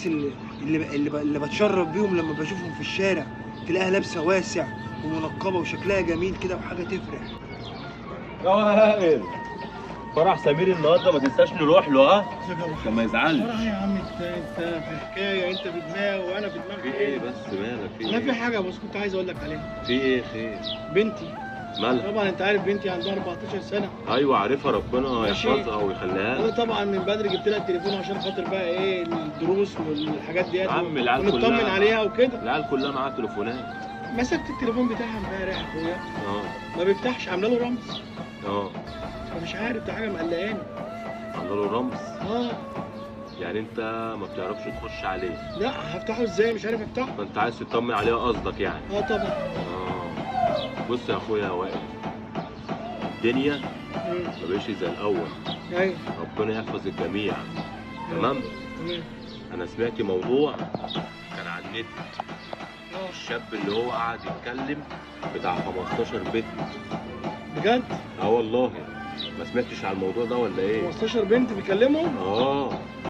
الناس اللي بتشرف بيهم لما بشوفهم في الشارع، تلاقيها لابسه واسع ومنقبه وشكلها جميل كده وحاجه تفرح. يا وائل، فرح سمير النهارده ما تنساش نروح له، ها؟ عشان ما يزعلش. فرح يا عم، انت في حكايه، انت في دماغ وانا في دماغي. في ايه بس؟ مالك؟ في انا ايه؟ في حاجه بس كنت عايز اقول لك عليها. في ايه خير؟ بنتي. مالها؟ طبعا انت عارف بنتي عندها 14 سنه. ايوه عارفها، ربنا ماشي. يحفظها ويخليها انا لك. طبعا من بدري جبت لها التليفون عشان خاطر بقى ايه الدروس والحاجات ديت، يا عم العيال ونطمن كلها عليها وكده. العيال كلها معاها تليفونات. مسكت التليفون بتاعها امبارح يا اخويا، اه ما بيفتحش، عامله له رمز. اه فمش عارف، ده حاجه مقلقاني. عامله له رمز. اه. يعني انت ما بتعرفش تخش عليه؟ لا هفتحه ازاي؟ مش عارف افتحه. ما انت عايز تطمن عليه قصدك يعني. اه طبعا. اه بص يا اخويا وائل، الدنيا ما بقتش زي الاول. ايوه. ربنا يحفظ الجميع. تمام. تمام. انا سمعت موضوع كان على النت، اه. الشاب اللي هو قعد يتكلم بتاع 15 بنت. بجد؟ اه والله. ما سمعتش على الموضوع ده ولا ايه؟ 15 بنت بيكلمهم؟ اه